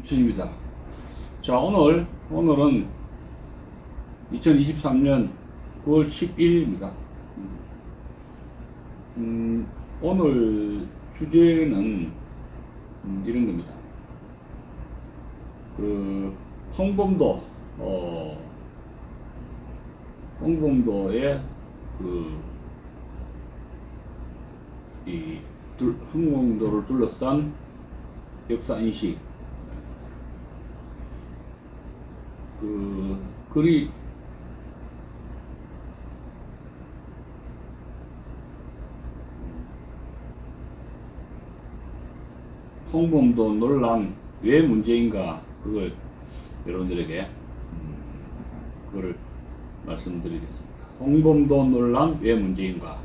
유천입니다. 자, 오늘은 2023년 9월 10일입니다. 오늘 주제는 이런 겁니다. 홍범도의 홍범도를 둘러싼 역사인식. 글이 홍범도 논란 왜 문제인가, 그걸 여러분들에게 그걸 말씀드리겠습니다. 홍범도 논란 왜 문제인가.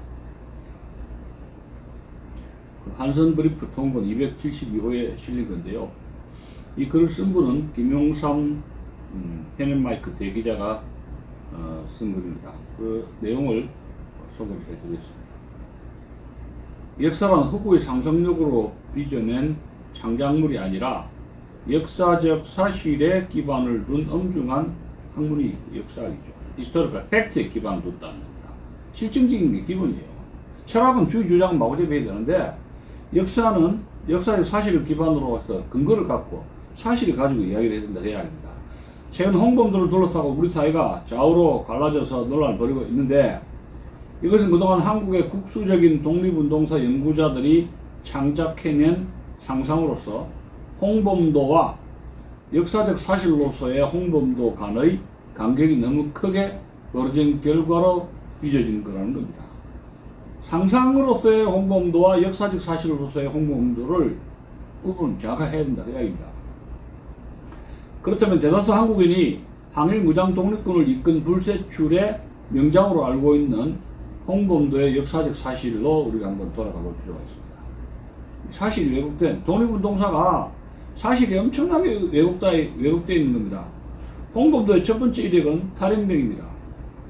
한선 브리프 통본 272호에 실린 건데요. 이 글을 쓴 분은 김용삼 펜앤마이크 대기자가 쓴 글입니다. 그 내용을 소개해 드리겠습니다. 역사란 허구의 상상력으로 빚어낸 창작물이 아니라 역사적 사실에 기반을 둔 엄중한 학문이 역사학이죠. 히스토리컬 팩트에 기반을 둔다는 겁니다. 실증적인 게 기본이에요. 철학은 주의 주장 마구잡이 해야 되는데, 역사는 역사적 사실을 기반으로 해서 근거를 갖고 사실을 가지고 이야기를 해야 된다, 해야 합니다. 최근 홍범도를 둘러싸고 우리 사회가 좌우로 갈라져서 논란을 벌이고 있는데, 이것은 그동안 한국의 국수적인 독립운동사 연구자들이 창작해낸 상상으로서 홍범도와 역사적 사실로서의 홍범도 간의 간격이 너무 크게 벌어진 결과로 빚어진 거라는 겁니다. 상상으로서의 홍범도와 역사적 사실로서의 홍범도를 구분 정확하게 해야 된다, 그 이야기입니다. 그렇다면 대다수 한국인이 항일 무장 독립군을 이끈 불세출의 명장으로 알고 있는 홍범도의 역사적 사실로 우리가 한번 돌아가 볼 필요가 있습니다. 사실이 왜곡된, 독립운동사가 사실이 엄청나게 왜곡되어 있는 겁니다. 홍범도의 첫 번째 이력은 탈영병입니다.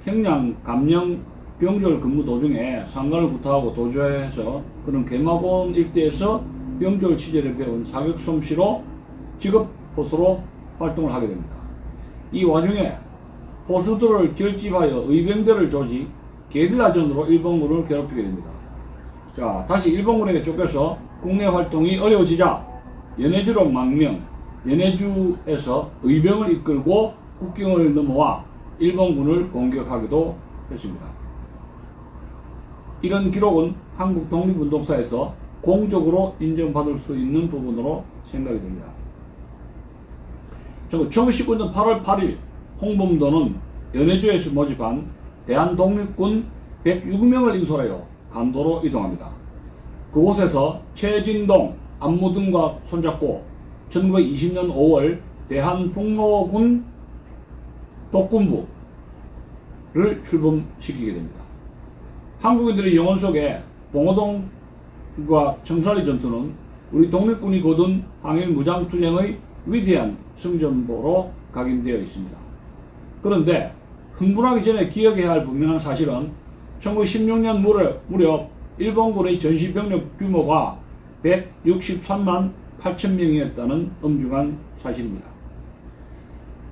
평양, 감영, 병졸 근무 도중에 상관을 구타하고 도주해서 그런 개마본 일대에서 병졸 시절에 배운 사격 솜씨로 직업 포수로 활동을 하게 됩니다. 이 와중에 포수들을 결집하여 의병대를 조직, 게릴라전으로 일본군을 괴롭히게 됩니다. 자, 다시 일본군에게 쫓겨서 국내 활동이 어려워지자 연해주로 망명, 연해주에서 의병을 이끌고 국경을 넘어와 일본군을 공격하기도 했습니다. 이런 기록은 한국 독립운동사에서 공적으로 인정받을 수 있는 부분으로 생각이 됩니다. 1919년 8월 8일 홍범도는 연해주에서 모집한 대한독립군 106명을 인솔하여 간도로 이동합니다. 그곳에서 최진동, 안무 등과 손잡고 1920년 5월 대한북로군 독군부를 출범시키게 됩니다. 한국인들의 영혼 속에 봉오동과 청사리 전투는 우리 독립군이 거둔 항일 무장투쟁의 위대한 승전보로 각인되어 있습니다. 그런데 흥분하기 전에 기억해야 할 분명한 사실은 1916년 무렵 일본군의 전시병력 규모가 163만 8천 명이었다는 엄중한 사실입니다.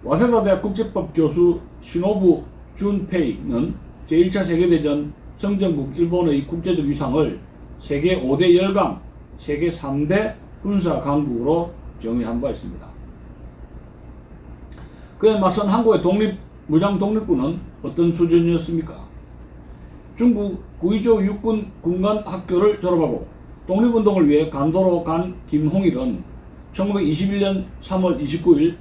와세다대학 국제법 교수 시노부 준페이는 제1차 세계대전 성전국 일본의 국제적 위상을 세계 5대 열강, 세계 3대 군사 강국으로 정의한 바 있습니다. 그에 맞선 한국의 무장 독립군은 어떤 수준이었습니까? 중국 구이조 육군 군관 학교를 졸업하고 독립운동을 위해 간도로 간 김홍일은 1921년 3월 29일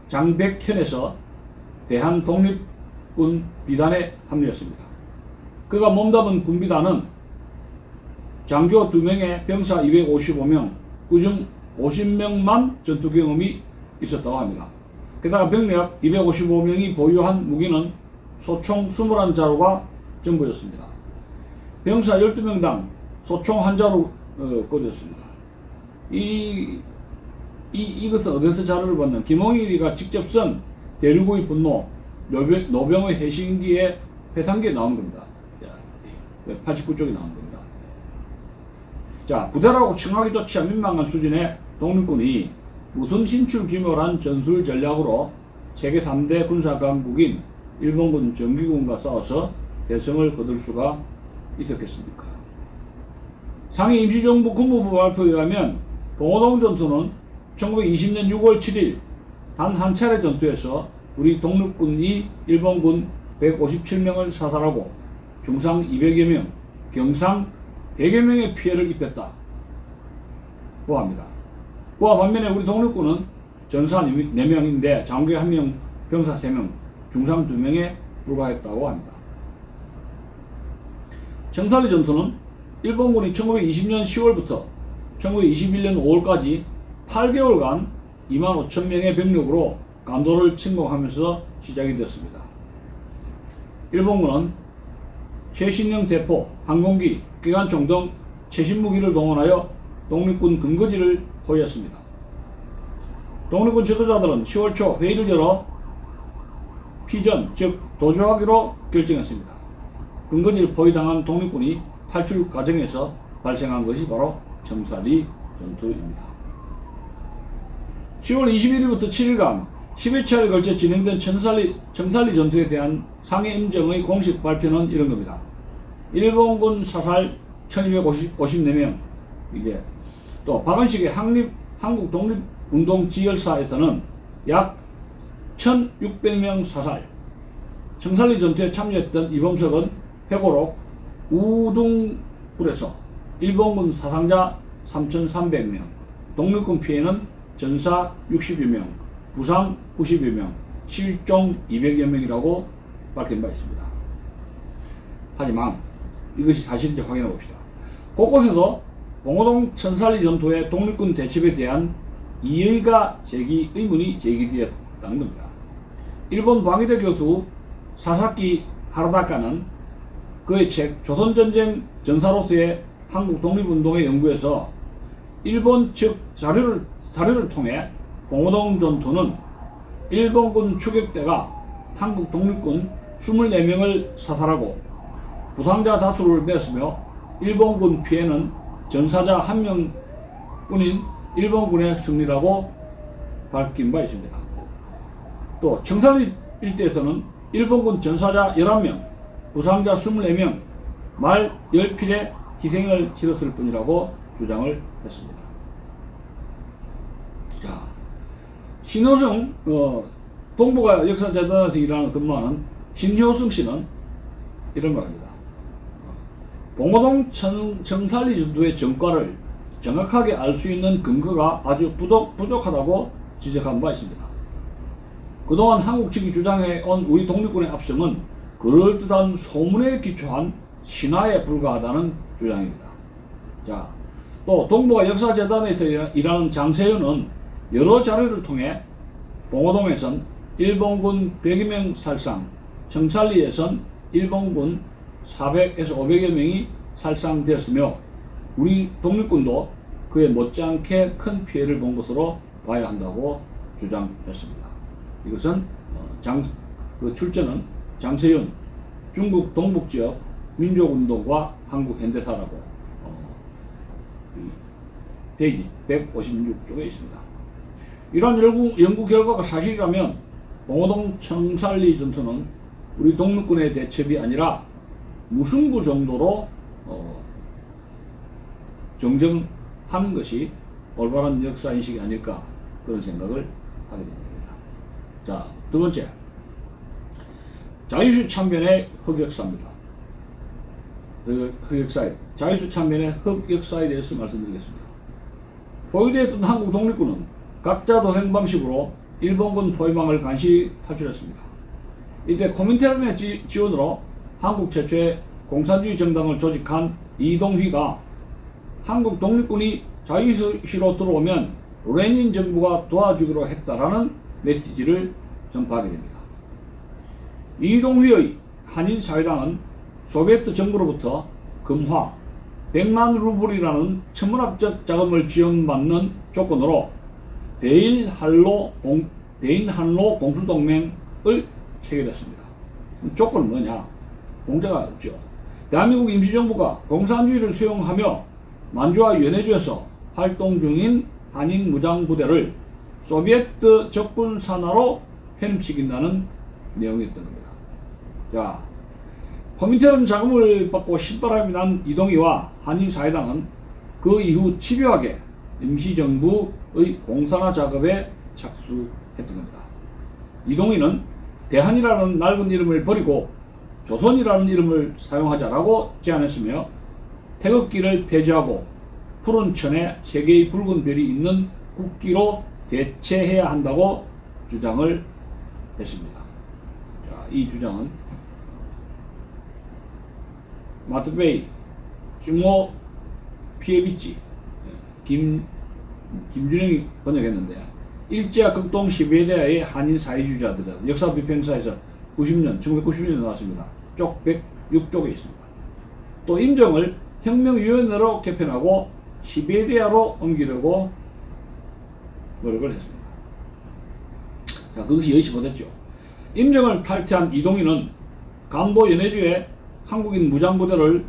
장백현에서 대한독립군 비단에 합류했습니다. 그가 몸담은 군비단은 장교 2명에 병사 255명, 그중 50명만 전투 경험이 있었다고 합니다. 게다가 병력 255명이 보유한 무기는 소총 21자루가 전부였습니다. 병사 12명당 소총 1자루 꽂았습니다. 이것은 어디서 자료를 받는, 김홍일이가 직접 쓴 대륙의 분노, 노병의 해신기에 회상기에 나온 겁니다. 89쪽에 나온 겁니다. 자, 부대라고 칭하기조차 민망한 수준의 독립군이 무슨 신출귀몰한 전술 전략으로 세계 3대 군사 강국인 일본군 정규군과 싸워서 대성을 거둘 수가 있었겠습니까? 상해 임시정부 군무부 발표에 의하면 봉오동 전투는 1920년 6월 7일 단 한 차례 전투에서 우리 독립군이 일본군 157명을 사살하고 중상 200여 명, 경상 100여 명의 피해를 입혔다고 합니다. 그와 반면에 우리 독립군은 전사 4명인데 장교 1명, 병사 3명, 중상 2명에 불과했다고 합니다. 청산리 전투는 일본군이 1920년 10월부터 1921년 5월까지 8개월간 25,000명의 병력으로 간도를 침공하면서 시작이 되었습니다. 일본군은 최신형 대포, 항공기, 기관총 등 최신 무기를 동원하여 독립군 근거지를 포위했습니다. 독립군 지도자들은 10월 초 회의를 열어 피전, 즉 도주하기로 결정했습니다. 근거지를 포위당한 독립군이 탈출 과정에서 발생한 것이 바로 청산리 전투입니다. 10월 21일부터 7일간 10여 차례에 걸쳐 진행된 청산리 전투에 대한 상해 임정의 공식 발표는 이런 겁니다. 일본군 사살 1254명, 이게 또 박은식의 한국 독립운동 지열사에서는 약 1600명 사살, 청산리 전투에 참여했던 이범석은 회고록 우둥불에서 일본군 사상자 3300명, 독립군 피해는 전사 60여 명, 부상 90여 명, 실종 200여 명이라고 밝힌 바 있습니다. 하지만 이것이 사실인지 확인해 봅시다. 곳곳에서 봉오동 청산리 전투의 독립군 대첩에 대한 이의가 의문이 제기되었다는 겁니다. 일본 방위대 교수 사사키 하라다카는 그의 책 조선전쟁 전사로서의 한국 독립운동의 연구에서 일본 측 자료를 통해 봉오동 전투는 일본군 추격대가 한국 독립군 24명을 사살하고 부상자 다수를 냈으며 일본군 피해는 전사자 1명뿐인 일본군의 승리라고 밝힌 바 있습니다. 또 청산리 일대에서는 일본군 전사자 11명, 부상자 24명, 말 10필의 희생을 치렀을 뿐이라고 주장을 했습니다. 자, 신효승 동북아 역사재단에서 근무하는 신효승 씨는 이런 말입니다. 봉오동 청산리 전투의 전과를 정확하게 알 수 있는 근거가 아주 부족하다고 지적한 바 있습니다. 그동안 한국 측이 주장해온 우리 독립군의 압승은 그럴듯한 소문에 기초한 신화에 불과하다는 주장입니다. 자, 또 동북아 역사재단에서 일하는 장세윤은 여러 자료를 통해 봉오동에선 일본군 100여 명 살상, 청산리에선 일본군 400에서 500여 명이 살상되었으며 우리 독립군도 그에 못지않게 큰 피해를 본 것으로 봐야 한다고 주장했습니다. 이것은 출처는 장세윤 중국 동북지역 민족운동과 한국 현대사라고 페이지 156쪽에 있습니다. 이러한 연구 결과가 사실이라면 봉오동 청산리 전투는 우리 독립군의 대첩이 아니라 무승부 정도로 정정한 것이 올바른 역사인식이 아닐까 그런 생각을 하게 됩니다. 자, 두 번째, 자유수 참변의 흑역사입니다. 흑역사에 자유수 참변의 흑역사에 대해서 말씀드리겠습니다. 포위되었던 한국 독립군은 각자 도생 방식으로 일본군 포위망을 간신히 탈출했습니다. 이때 코민테른의 지원으로 한국 최초의 공산주의 정당을 조직한 이동휘가 한국 독립군이 자유시로 들어오면 레닌 정부가 도와주기로 했다라는 메시지를 전파하게 됩니다. 이동휘의 한인사회당은 소비에트 정부로부터 금화 100만 루블이라는 천문학적 자금을 지원받는 조건으로 대인한로 공수동맹을 체결했습니다. 조건은 뭐냐? 공짜가 없죠. 대한민국 임시정부가 공산주의를 수용하며 만주와 연해주에서 활동 중인 한인 무장부대를 소비에트 적군 산하로 편입시킨다는 내용이었던 겁니다. 자, 코민테른 자금을 받고 신바람이 난 이동희와 한인사회당은 그 이후 집요하게 임시정부의 공산화 작업에 착수했던 겁니다. 이동희는 대한이라는 낡은 이름을 버리고 조선이라는 이름을 사용하자라고 제안했으며 태극기를 폐지하고 푸른 천에 세 개의 붉은 별이 있는 국기로 대체해야 한다고 주장을 했습니다. 자, 이 주장은 마트베이, 쭈모 피에비치, 김준영이 번역했는데 일제와 극동 시베리아의 한인 사회주의자들은 역사 비평사에서 1990년에 나왔습니다. 쪽 106쪽에 있습니다. 또 임정을 혁명위원회로 개편하고 시베리아로 옮기려고 노력을 했습니다. 자, 그것이 여의치 못했죠. 임정을 탈퇴한 이동희는 간도 연해주의 한국인 무장부대를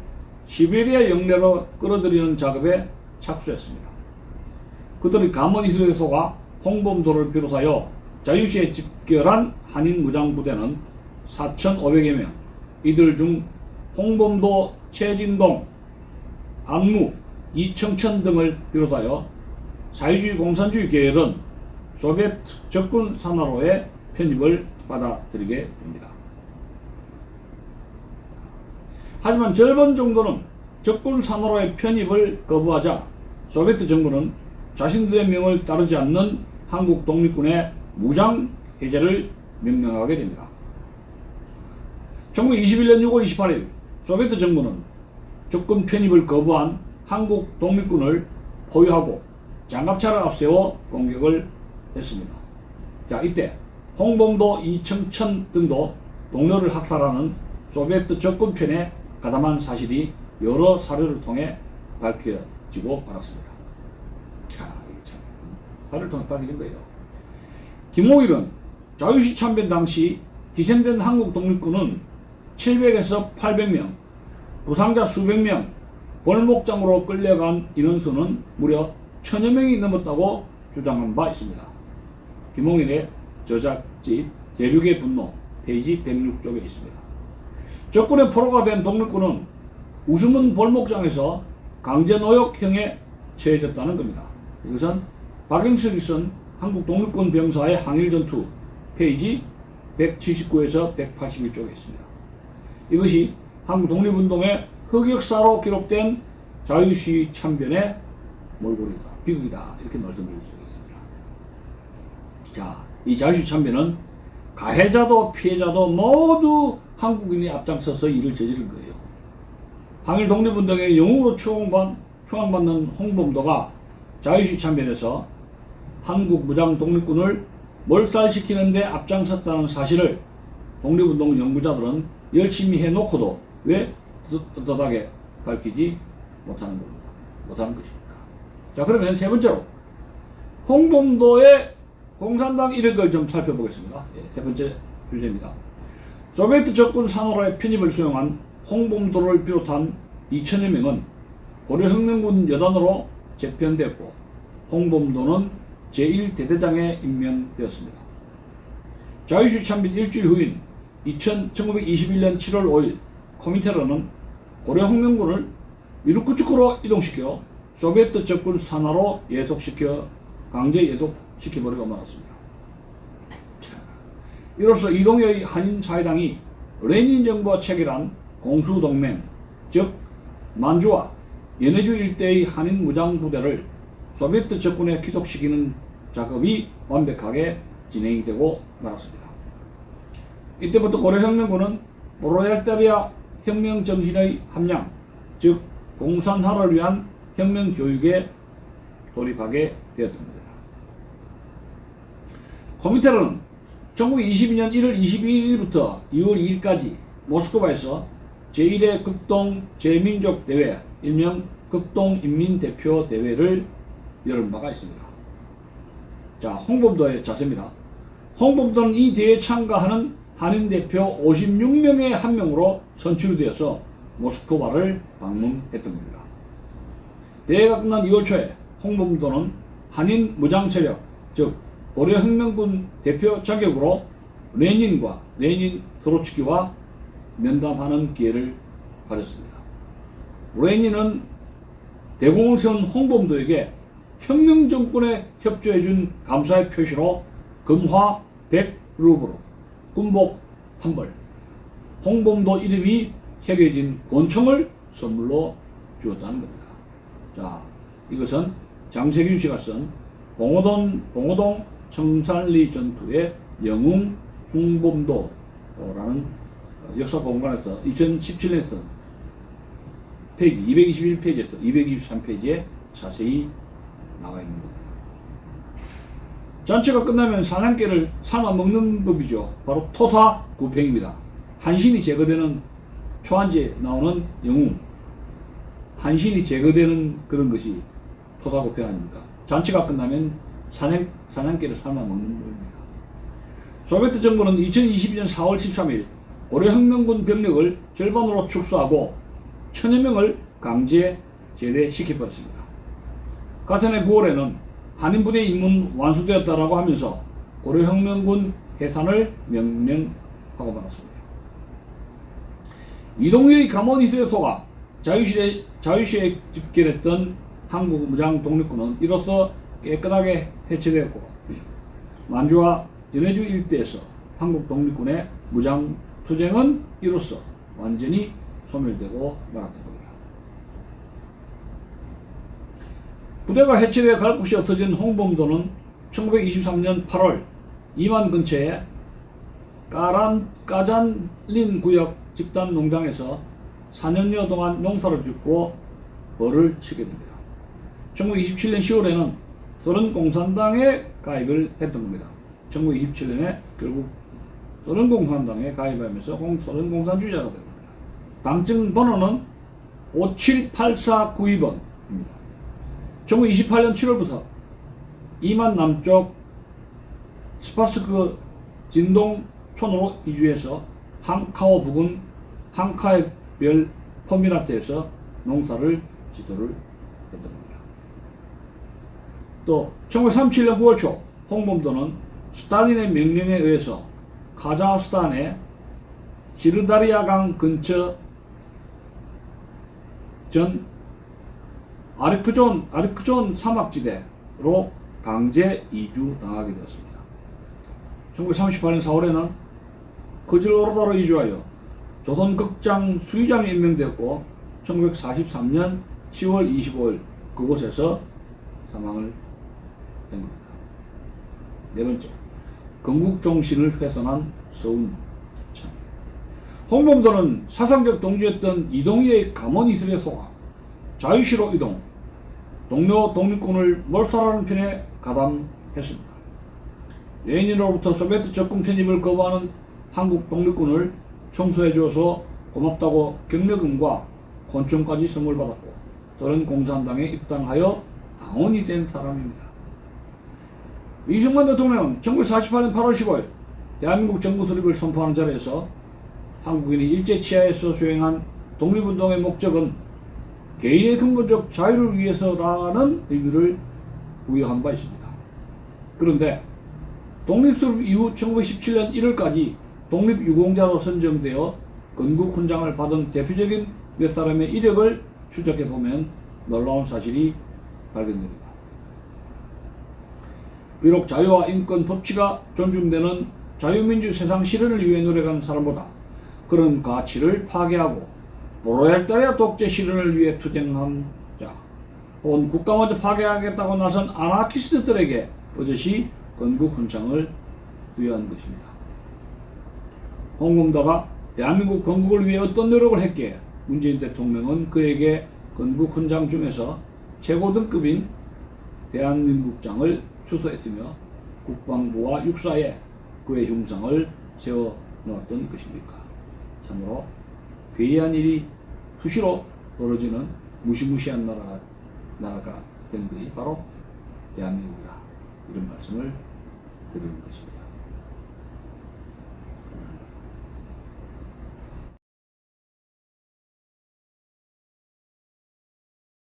시베리아 영내로 끌어들이는 작업에 착수했습니다. 그들의 감언이슬에 속아 홍범도를 비롯하여 자유시에 집결한 한인 무장부대는 4,500여 명, 이들 중 홍범도, 최진동, 안무, 이청천 등을 비롯하여 사회주의 공산주의 계열은 소비에트 적군 산하로의 편입을 받아들이게 됩니다. 하지만 절반 정도는 적군 산하로의 편입을 거부하자 소비에트 정부는 자신들의 명을 따르지 않는 한국 독립군의 무장 해제를 명령하게 됩니다. 1921년 6월 28일 소비에트 정부는 적군 편입을 거부한 한국 독립군을 포위하고 장갑차를 앞세워 공격을 했습니다. 자, 이때 홍범도, 이청천 등도 동료를 학살하는 소비에트 적군 편에 가담한 사실이 여러 사료를 통해 밝혀지고 말았습니다. 자, 이게 참 사료를 통해 밝혀진 거예요. 김옥일은 자유시 참변 당시 희생된 한국 독립군은 700에서 800명, 부상자 수백 명, 골목장으로 끌려간 인원수는 무려 1000여 명이 넘었다고 주장한 바 있습니다. 김홍일의 저작집 대륙의 분노 페이지 106쪽에 있습니다. 적군의 포로가 된 독립군은 우스문 골목장에서 강제노역형에 처해졌다는 겁니다. 이것은 박영석이 쓴 한국 독립군 병사의 항일전투 페이지 179에서 181쪽에 있습니다. 이것이 한국 독립운동의 흑역사로 기록된 자유시위 참변의 몰골이다, 비극이다, 이렇게 말씀드릴 수 있습니다. 자, 이 자유시위 참변은 가해자도 피해자도 모두 한국인이 앞장서서 일을 저지른 거예요. 항일 독립운동의 영웅으로 추앙받는 홍범도가 자유시위 참변에서 한국 무장 독립군을 몰살시키는 데 앞장섰다는 사실을 독립운동 연구자들은 열심히 해놓고도 왜 떳떳하게 밝히지 못하는 겁니다. 못하는 것입니까? 자, 그러면 세 번째로 홍범도의 공산당 이력을 좀 살펴보겠습니다. 세 번째 주제입니다. 소비에트 적군 산하로의 편입을 수용한 홍범도를 비롯한 2천여 명은 고려혁명군 여단으로 재편되었고 홍범도는 제1대대장에 임명되었습니다. 자유시위 참변 일주일 후인 1921년 7월 5일 코민테른은 고려혁명군을 이루크츠크로 이동시켜 소비에트 적군 산하로 강제 예속시켜버리고 말았습니다. 이로써 이동희의 한인사회당이 레닌 정부와 체결한 공수동맹, 즉 만주와 연해주 일대의 한인 무장부대를 소비에트 적군에 귀속시키는 작업이 완벽하게 진행이 되고 말았습니다. 이때부터 고려혁명군은 보로얄테리아 혁명정신의 함량, 즉 공산화를 위한 혁명교육에 돌입하게 되었던 겁니다. 코민테른은 1922년 1월 22일부터 2월 2일까지 모스크바에서 제1회 극동 제민족대회, 일명 극동인민대표대회를 열은 바가 있습니다. 자, 홍범도의 자세입니다. 홍범도는 이 대회에 참가하는 한인 대표 56명의 한 명으로 선출이 되어서 모스크바를 방문했던 겁니다. 대회가 끝난 2월 초에 홍범도는 한인 무장세력, 즉 고려 혁명군 대표 자격으로 레닌 트로츠키와 면담하는 기회를 가졌습니다. 레닌은 대공을 세운 홍범도에게 혁명 정권에 협조해준 감사의 표시로 금화 100루블, 군복 한 벌, 홍범도 이름이 새겨진 권총을 선물로 주었다는 겁니다. 자, 이것은 장세균 씨가 쓴 봉오동 청산리 전투의 영웅 홍범도라는 역사 공간에서 2017년에 쓴 페이지 221페이지에서 223페이지에 자세히 나와 있는 겁니다. 잔치가 끝나면 사냥개를 삶아 먹는 법이죠. 바로 토사구팽입니다. 한신이 제거되는 초한지에 나오는 영웅, 한신이 제거되는 그런 것이 토사구팽 아닙니까? 잔치가 끝나면 사냥개를 삶아 먹는 법입니다. 소비에트 정부는 2022년 4월 13일 고려혁명군 병력을 절반으로 축소하고 1000여 명을 강제 제대시켜버렸습니다. 같은 해 9월에는 한인부대 임문 완수되었다라고 하면서 고려혁명군 해산을 명령하고 말았습니다. 이동휘의 감원 이수에 속아 자유시에 집결했던 한국 무장 독립군은 이로써 깨끗하게 해체되었고 만주와 연해주 일대에서 한국 독립군의 무장 투쟁은 이로써 완전히 소멸되고 말았던 겁니다. 부대가 해체되어 갈 곳이 없어진 홍범도는 1923년 8월 이만 근처에 까잔린 구역 집단 농장에서 4년여 동안 농사를 짓고 벌을 치게 됩니다. 1927년 10월에는 소련공산당에 가입을 했던 겁니다. 1927년에 결국 소련공산당에 가입하면서 소련공산주의자가 된 겁니다. 당증 번호는 57849입니다. 1928년 7월부터 이만 남쪽 스파스크 진동촌으로 이주해서 항카오 부근 항카의 별 컴비나트에서 농사를 지도를 했던 겁니다. 또 1937년 9월 초 홍범도는 스탈린의 명령에 의해서 카자흐스탄의 시르다리아강 근처 전 아르크존 사막지대로 강제 이주당하게 되었습니다. 1938년 4월에는 거질오르다로 이주하여 조선극장 수의장이 임명되었고 1943년 10월 25일 그곳에서 사망을 한 겁니다. 네 번째, 건국정신을 훼손한 서운참. 홍범도는 사상적 동지였던 이동희의 감원 이슬에 속아 자유시로 이동, 동료 독립군을 몰살하는 편에 가담했습니다. 레닌으로부터 소비에트 적군 편입을 거부하는 한국 독립군을 청소해 주어서 고맙다고 격려금과 권총까지 선물받았고 소련공산당에 입당하여 당원이 된 사람입니다. 이승만 대통령은 1948년 8월 15일 대한민국 정부 수립을 선포하는 자리에서 한국인이 일제치하에서 수행한 독립운동의 목적은 개인의 근본적 자유를 위해서라는 의미를 부여한 바 있습니다. 그런데 독립수립 이후 1917년 1월까지 독립유공자로 선정되어 건국훈장을 받은 대표적인 몇 사람의 이력을 추적해보면 놀라운 사실이 발견됩니다. 비록 자유와 인권 법치가 존중되는 자유민주 세상 실현을 위해 노력하는 사람보다 그런 가치를 파괴하고 보로얄다리아 독재 실현을 위해 투쟁한 자 혹은 국가마저 파괴하겠다고 나선 아나키스트들에게 버젓이 건국훈장을 부여한 것입니다. 홍범도가 대한민국 건국을 위해 어떤 노력을 했기에 문재인 대통령은 그에게 건국훈장 중에서 최고 등급인 대한민국장을 추서했으며 국방부와 육사에 그의 흉상을 세워놓았던 것입니까? 참으로 괴이한 일이 수시로 벌어지는 무시무시한 나라가 된 것이 바로 대한민국이다. 이런 말씀을 드리는 것입니다.